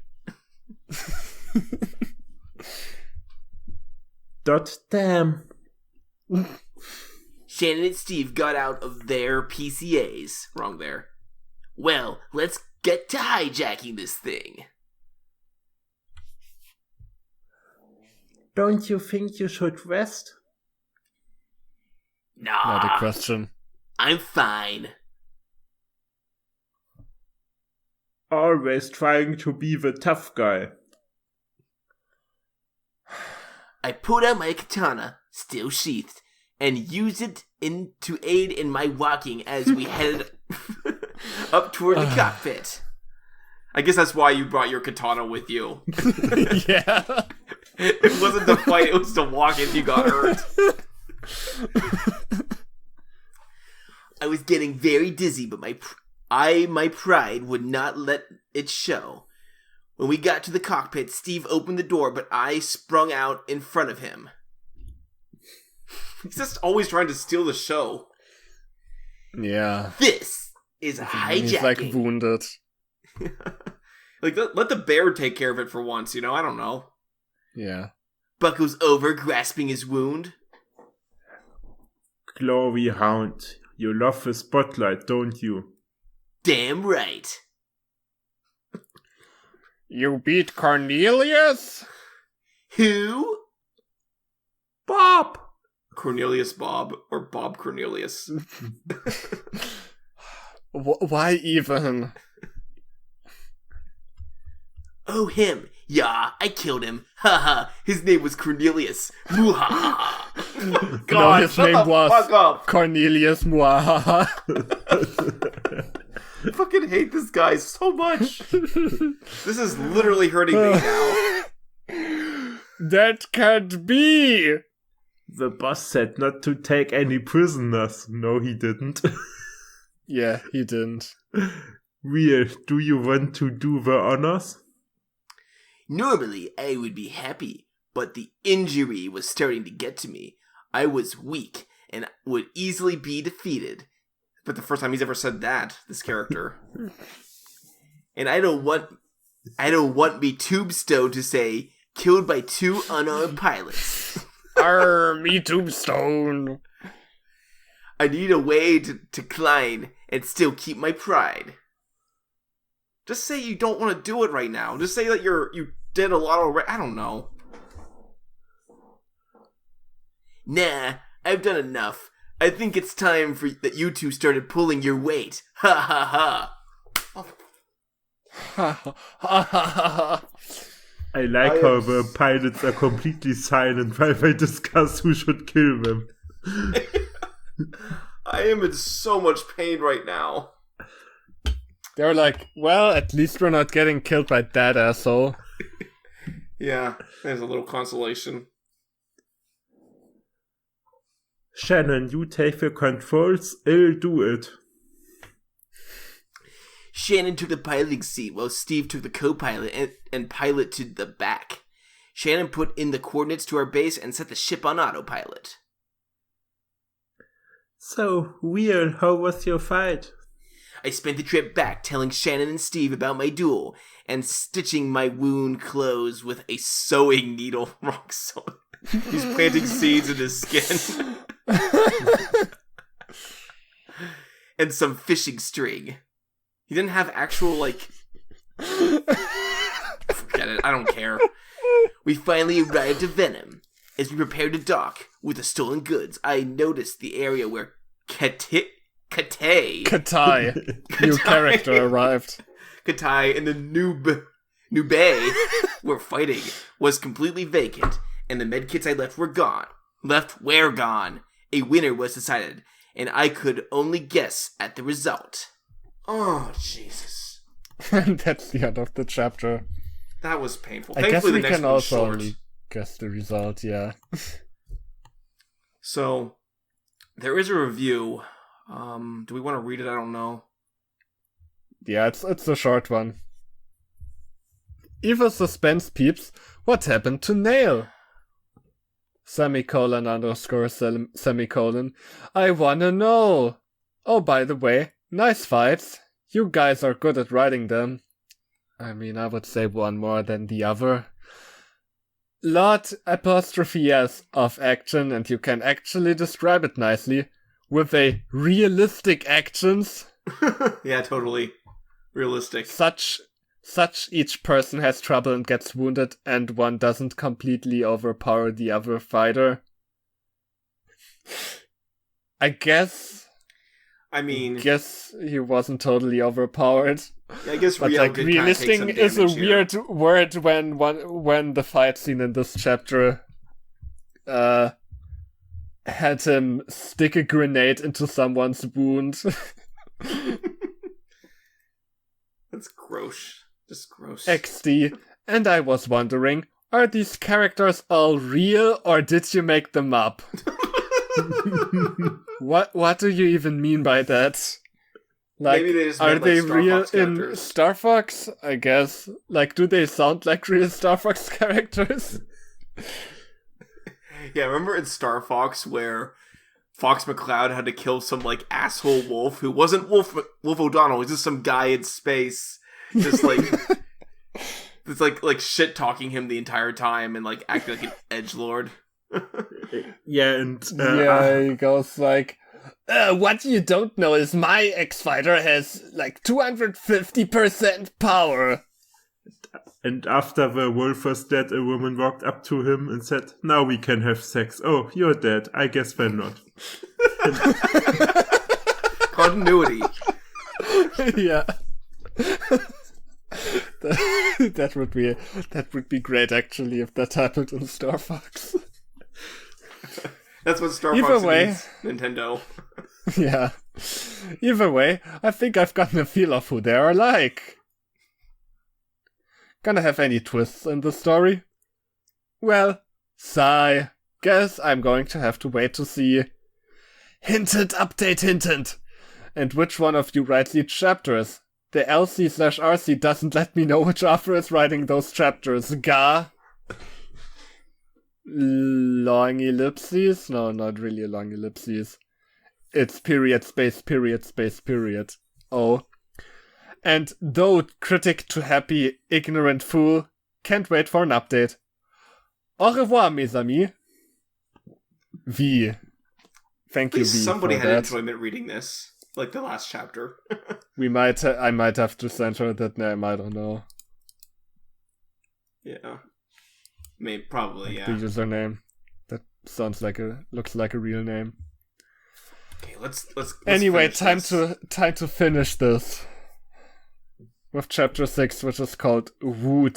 Dot damn. Shannon and Steve got out of their PCAs. Wrong there. Well, let's get to hijacking this thing. Don't you think you should rest? Not a Nah, question. I'm fine. Always trying to be the tough guy. I pulled out my katana, still sheathed, and used it to aid in my walking as we headed up toward the cockpit. I guess that's why you brought your katana with you. Yeah. It wasn't to fight, it was to walk if you got hurt. I was getting very dizzy, but my pride would not let it show. When we got to the cockpit, Steve opened the door, but I sprung out in front of him. He's just always trying to steal the show. Yeah. This is hijacking. He's like wounded. Like, let the bear take care of it for once, you know? I don't know. Yeah. Buck goes over, grasping his wound. Glory Hound. You love the spotlight, don't you? Damn right. You beat Cornelius? Who? Bob! Cornelius Bob, or Bob Cornelius. Why even? Oh, him. Yeah, I killed him. Haha, his name was Cornelius. Muhaha. No, his shut name the was fuck up. Cornelius Mwahaha. I fucking hate this guy so much. This is literally hurting me now. That can't be! The boss said not to take any prisoners. No, he didn't. Yeah, he didn't. Weird. Do you want to do the honors? Normally, I would be happy, but the injury was starting to get to me. I was weak and would easily be defeated. But the first time he's ever said that, this character. And I don't want me Tombstone to say, killed by 2 unarmed pilots. Me Tombstone. I need a way to decline and still keep my pride. Just say you don't want to do it right now. Just say that you did a lot already. I don't know. Nah, I've done enough. I think it's time for that you two started pulling your weight. Ha ha ha. I like how the pilots are completely silent while they discuss who should kill them. I am in so much pain right now. They're like, well, at least we're not getting killed by that asshole. Yeah, there's a little consolation. Shannon, you take the controls, I'll do it. Shannon took the piloting seat while Steve took the co-pilot and pilot to the back. Shannon put in the coordinates to our base and set the ship on autopilot. So, Will, how was your fight? I spent the trip back telling Shannon and Steve about my duel and stitching my wound closed with a sewing needle. Wrong sewing. He's planting seeds in his skin. And some fishing string. He didn't have actual, forget it, I don't care. We finally arrived at Venom. As we prepared to dock with the stolen goods, I noticed the area where Katai, new character arrived. Katai and the Nube were fighting was completely vacant, and the medkits I left were gone. Gone. A winner was decided, and I could only guess at the result. Oh, Jesus. And that's the end of the chapter. That was painful. I guess Thankfully, we the next can one's also short. only guess the result, yeah. So, there is a review. Do we want to read it? I don't know. Yeah, it's a short one. Evil suspense peeps, what happened to Naill? Semicolon underscore semicolon. I wanna know. Oh, by the way, nice fights. You guys are good at writing them. I mean, I would say one more than the other. Lot apostrophe S of action, and you can actually describe it nicely with a realistic actions. Yeah, totally. Realistic. Such each person has trouble and gets wounded, and one doesn't completely overpower the other fighter. I guess he wasn't totally overpowered. Yeah, I guess but realistic is a weird word when the fight scene in this chapter had him stick a grenade into someone's wound. That's gross. Just gross. XD, and I was wondering, are these characters all real or did you make them up? What do you even mean by that? Like, maybe they just are meant, they Starfox real characters. in Starfox? I guess. Like, do they sound like real Starfox characters? Yeah, remember in Starfox where Fox McCloud had to kill some asshole wolf who wasn't Wolf O'Donnell, he was just some guy in space, just it's like shit talking him the entire time and acting like an edgelord. Yeah, and he goes like, what you don't know is my X-Fighter has 250% power. And after the wolf was dead, a woman walked up to him and said, "Now we can have sex." Oh, you're dead. I guess we're not. Continuity. Yeah. that would be great actually if that happened in Starfox. That's what Starfox means, Nintendo. Yeah. Either way, I think I've gotten a feel of who they are like. Gonna have any twists in the story? Well, sigh. Guess I'm going to have to wait to see. Hinted, update, hinted. And which one of you writes each chapters? The LC/RC doesn't let me know which author is writing those chapters. Ga? Long ellipses? No, not really a long ellipses. It's period, space, period, space, period. Oh. And though critic to happy, ignorant fool, can't wait for an update. Au revoir, mes amis. V. Thank you, V. Somebody for had that. enjoyment reading this, the last chapter. I might have to send her that name. I don't know. Yeah. Maybe, probably, yeah. The username. That looks like a real name. Okay, let's anyway, finish this. time to finish this. With chapter 6, which is called Wood.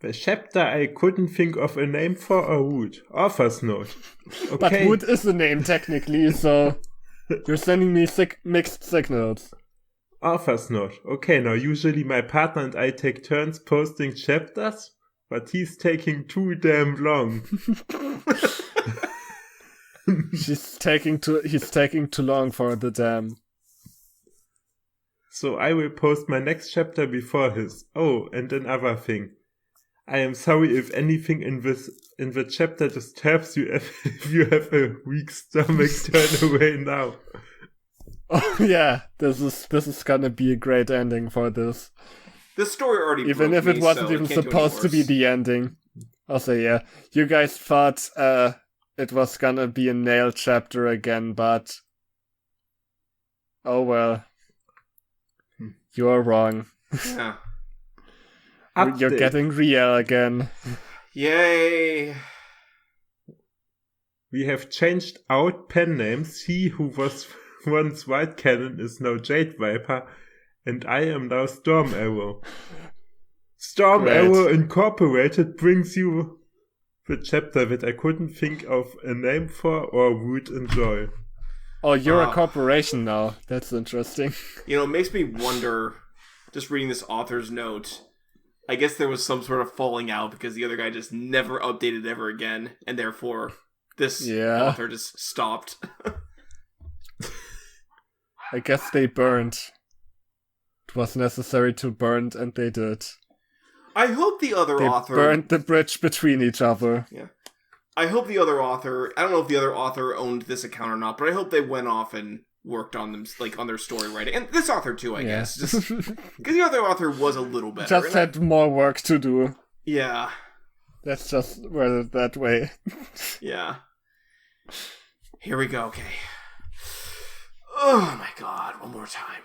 The chapter I couldn't think of a name for a wood. Author's note. Okay. But Wood is a name technically, so you're sending me mixed signals. Author's note. Okay, now usually my partner and I take turns posting chapters, but he's taking too damn long. He's taking too long for the dam. So I will post my next chapter before his. Oh, and another thing. I am sorry if anything in the chapter disturbs you. If you have a weak stomach, turn away now. Oh yeah, this is gonna be a great ending for this. This story already Even broke if it me, wasn't so even it can't do any supposed to be worse. the ending. Also, yeah, you guys thought it was gonna be a Naill chapter again, but oh well, you're wrong. Yeah. You're Update. getting real again. Yay. We have changed out pen names. He who was once White Cannon is now Jade Viper, and I am now Storm Arrow. Storm Great. Arrow Incorporated brings you the chapter that I couldn't think of a name for or would enjoy. Oh, you're a corporation now. That's interesting. You know, it makes me wonder, just reading this author's note, I guess there was some sort of falling out because the other guy just never updated ever again, and therefore this author just stopped. I guess they burned. It was necessary to burn, and they did. I hope the other They author... burned the bridge between each other. Yeah. I hope the other author... I don't know if the other author owned this account or not, but I hope they went off and worked on them, like, on their story writing. And this author, too, I guess. Just because the other author was a little better. Just had more work to do. Yeah. Let's just word it that way. Yeah. Here we go, okay. Oh my god, one more time.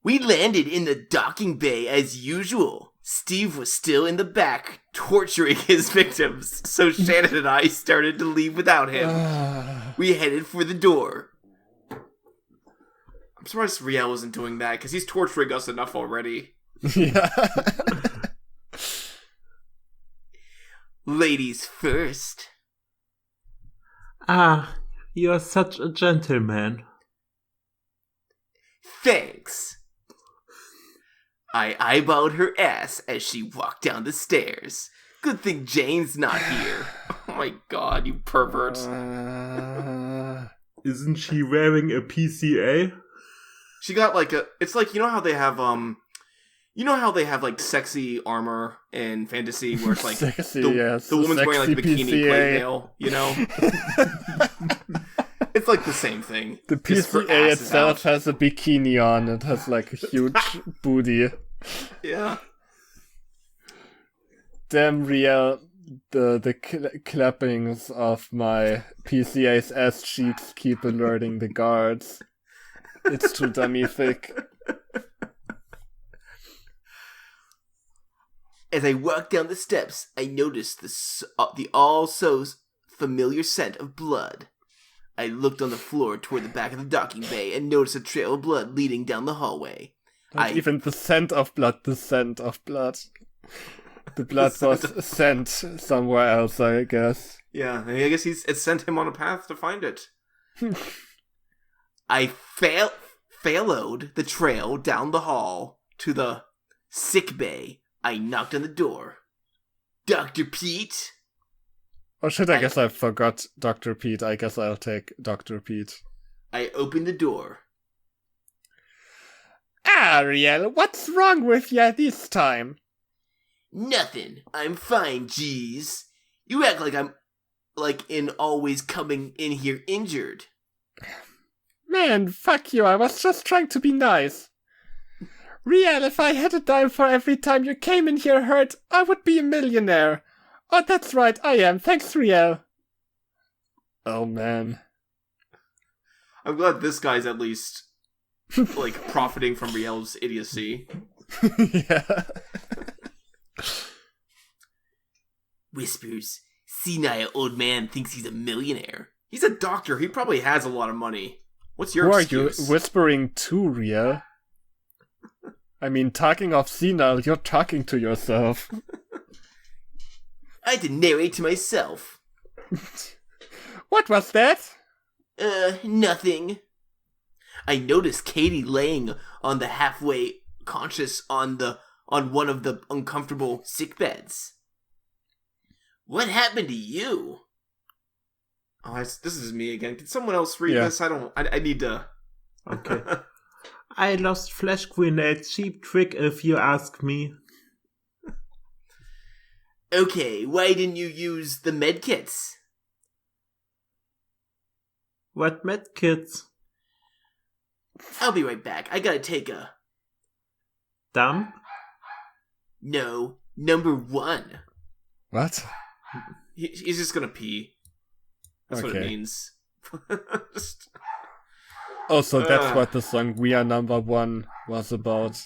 We landed in the docking bay as usual. Steve was still in the back, torturing his victims, so Shannon and I started to leave without him. We headed for the door. I'm surprised Riel wasn't doing that, because he's torturing us enough already. Yeah. Ladies first. Ah, you're such a gentleman. Thanks. I eyeballed her ass as she walked down the stairs. Good thing Jane's not here. Oh my god, you pervert. Isn't she wearing a PCA? She got like a... It's like, you know how they have, You know how they have, like, sexy armor in fantasy where it's like... Sexy, the, yes. the woman's wearing, like, a Sexy bikini PCA. plate nail, you know? It's like the same thing. The Just her PCA ass is itself out. has a bikini on. It has like a huge booty. Yeah. Damn real. The clappings of my PCA's ass cheeks keep alerting the guards. It's too dummy thick. As I walked down the steps, I noticed the all-so familiar scent of blood. I looked on the floor toward the back of the docking bay and noticed a trail of blood leading down the hallway. Not even the scent of blood, the scent of blood. The blood was sent somewhere else, I guess. Yeah, I guess it sent him on a path to find it. I followed the trail down the hall to the sick bay. I knocked on the door. Dr. Pete? Oh shit, I guess I forgot Dr. Pete. I guess I'll take Dr. Pete. I opened the door. Ariel, what's wrong with ya this time? Nothing. I'm fine, jeez. You act like I'm always coming in here injured. Man, fuck you, I was just trying to be nice. Riel, if I had a dime for every time you came in here hurt, I would be a millionaire. Oh, that's right, I am. Thanks, Riel. Oh, man. I'm glad this guy's at least, like, profiting from Riel's idiocy. Yeah. Whispers. Senile old man thinks he's a millionaire. He's a doctor. He probably has a lot of money. What's your Who excuse? are you whispering to, Riel? I mean, talking of senile, you're talking to yourself. I had to narrate to myself. What was that? Nothing. I noticed Katie laying on the halfway conscious on one of the uncomfortable sick beds. What happened to you? Oh, this is me again. Can someone else read this? I need to... Okay. I lost flash grenade. Cheap trick if you ask me. Okay, why didn't you use the medkits? What medkits? I'll be right back. I gotta take a... Dump? No, number 1. What? He's just gonna pee. That's what it means. Oh, so that's what the song We Are Number One was about.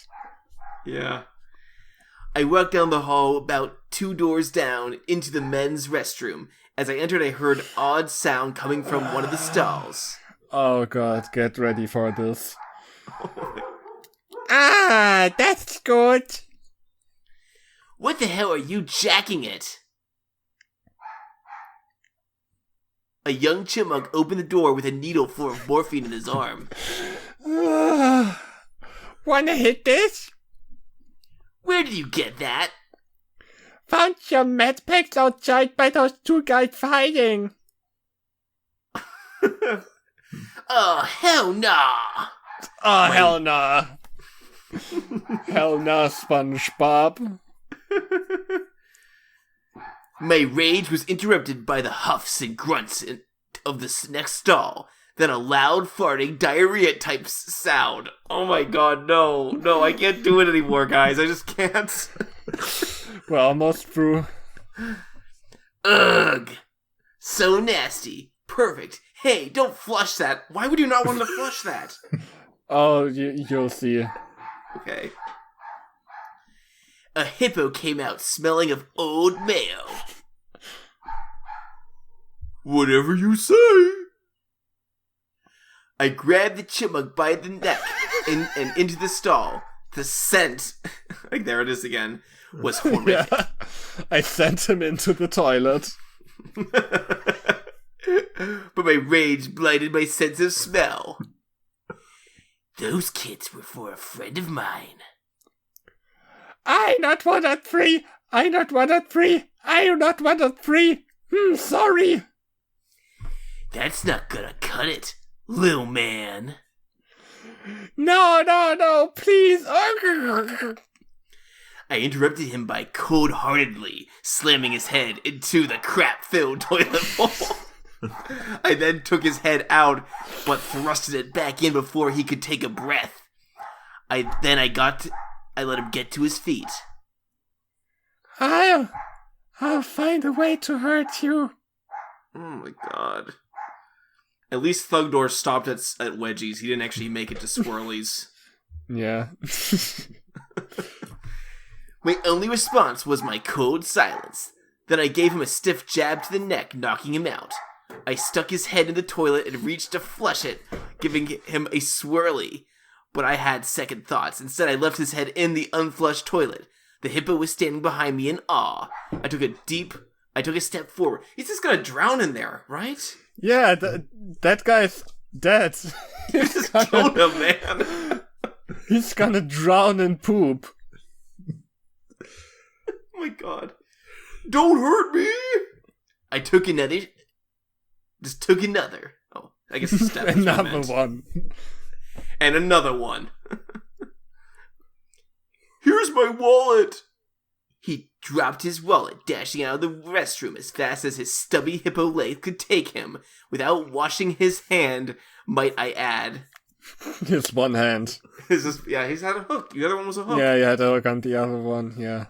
Yeah. I walked down the hall about 2 doors down into the men's restroom. As I entered, I heard odd sound coming from one of the stalls. Oh god, get ready for this. That's good. What the hell are you jacking it? A young chipmunk opened the door with a needle full of morphine in his arm. Wanna hit this? Where did you get that? Found some med packs outside by those 2 guys fighting. Oh, hell nah! Oh, hell nah. Hell nah, SpongeBob. My rage was interrupted by the huffs and grunts of the next stall, then a loud farting diarrhea-type sound. Oh my god, no. No, I can't do it anymore, guys. I just can't. We're almost through. Ugh. So nasty. Perfect. Hey, don't flush that. Why would you not want to flush that? Oh, you'll see. Okay. A hippo came out smelling of old mayo. Whatever you say. I grabbed the chipmunk by the neck and into the stall. The scent, like there it is again, was horrific. Yeah. I sent him into the toilet. But my rage blinded my sense of smell. Those kits were for a friend of mine. I not wanted 3. I not wanted 3. I not wanted 3. Sorry. That's not gonna cut it, little man. No, please. I interrupted him by cold-heartedly slamming his head into the crap-filled toilet bowl. I then took his head out, but thrusted it back in before he could take a breath. I let him get to his feet. I'll find a way to hurt you. Oh my god. At least Thugdor stopped at wedgies. He didn't actually make it to swirlies. Yeah. My only response was my cold silence. Then I gave him a stiff jab to the neck, knocking him out. I stuck his head in the toilet and reached to flush it, giving him a swirly. But I had second thoughts. Instead, I left his head in the unflushed toilet. The hippo was standing behind me in awe. I took a step forward. He's just gonna drown in there, right? Yeah, that guy's dead. You just killed him, man. He's gonna drown in poop. Oh my god. Don't hurt me! I took another. Just took another. Oh, I guess a step. Another one. And another one. Here's my wallet! He dropped his wallet, dashing out of the restroom as fast as his stubby hippo leg could take him, without washing his hand, might I add. His one hand. He's had a hook. The other one was a hook. Yeah, you had a hook on the other one, yeah.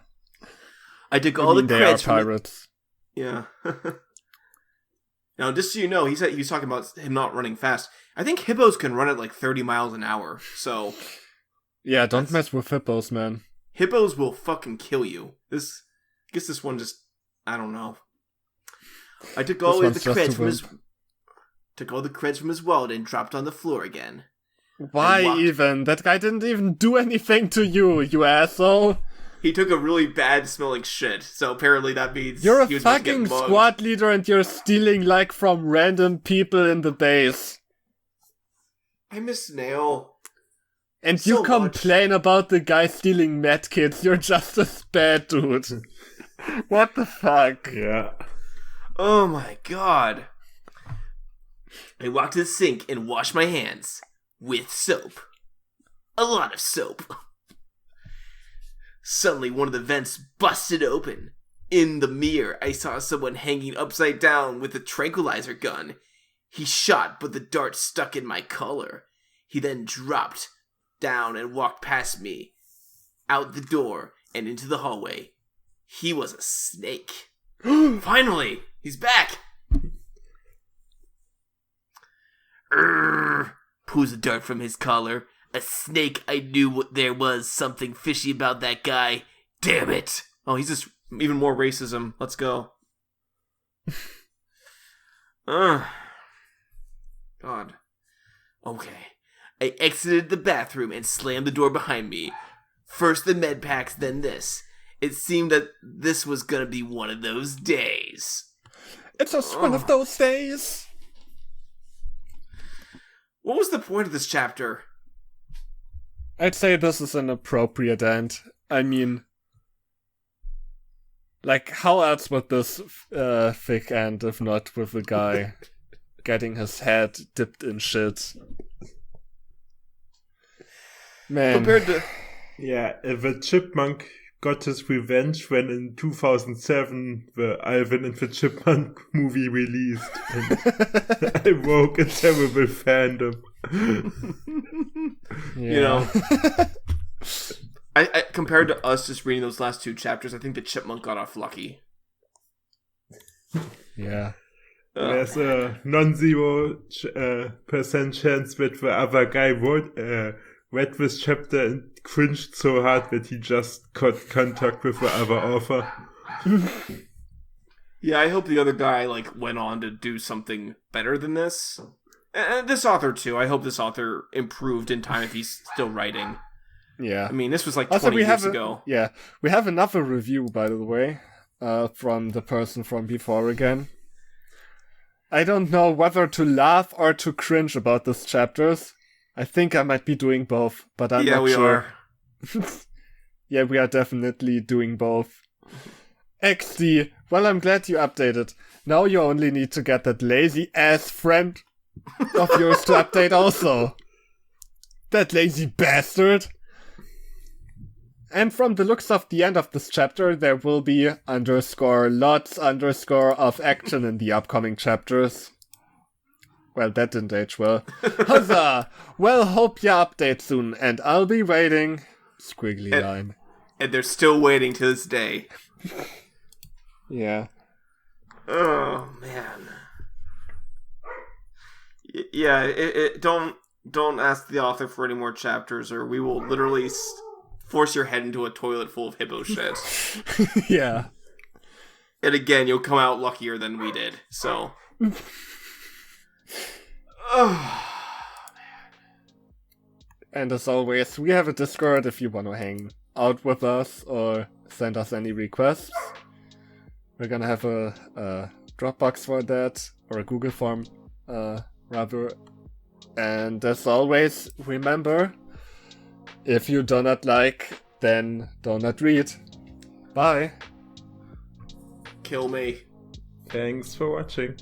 I took all the creds from pirates. Yeah. Now, just so you know, he was talking about him not running fast. I think hippos can run at like 30 miles an hour, so... Yeah, don't mess with hippos, man. Hippos will fucking kill you. I guess this one just... I don't know. I took all the creds from his wallet and dropped on the floor again. Why even? That guy didn't even do anything to you, you asshole. He took a really bad smelling shit, so apparently that means you're he a was about to fucking get mugged. squad leader and you're stealing like from random people in the base. I miss Naill. And So you complain about the guy stealing medkits. You're just a bad dude. What the fuck? Yeah. Oh my god. I walked to the sink and washed my hands with soap. A lot of soap. Suddenly, one of the vents busted open. In the mirror, I saw someone hanging upside down with a tranquilizer gun. He shot, but the dart stuck in my collar. He then dropped down and walked past me, out the door, and into the hallway. He was a snake. Finally, he's back. Pulls a dart from his collar. A snake. I knew there was something fishy about that guy. Damn it. Oh, he's just even more racism. Let's go. God. Okay. I exited the bathroom and slammed the door behind me. First the med packs, then this. It seemed that this was gonna be one of those days. It's just one of those days. What was the point of this chapter? I'd say this is an appropriate end. I mean, like, how else would this fic end if not with a guy getting his head dipped in shit? Man. Compared to... Yeah, the chipmunk got his revenge when in 2007 the Alvin and the Chipmunk movie released. And I woke a terrible fandom. You know, I compared to us just reading those last two chapters, I think the chipmunk got off lucky. Yeah. There's a non-zero% chance that the other guy read this chapter and cringed so hard that he just got contact with the other author. Yeah, I hope the other guy went on to do something better than this. And this author too. I hope this author improved in time if he's still writing. Yeah. I mean, this was 20 also, years ago. Yeah, we have another review, by the way, from the person from before again. I don't know whether to laugh or to cringe about these chapters. I think I might be doing both, but I'm not sure. Yeah, we are definitely doing both. XD, well, I'm glad you updated. Now you only need to get that lazy-ass friend of yours to update also. That lazy bastard. And from the looks of the end of this chapter, there will be lots of action in the upcoming chapters. Well, that didn't age well. Huzzah! Well, hope you update soon, and I'll be waiting. Squiggly line. And they're still waiting to this day. Yeah. Oh, man. Don't ask the author for any more chapters, or we will literally force your head into a toilet full of hippo shit. Yeah. And again, you'll come out luckier than we did, so... And as always, we have a Discord if you want to hang out with us or send us any requests. We're gonna have a Dropbox for that, or a Google form, rather. And as always, remember, if you do not like, then do not read. Bye. Kill me. Thanks for watching.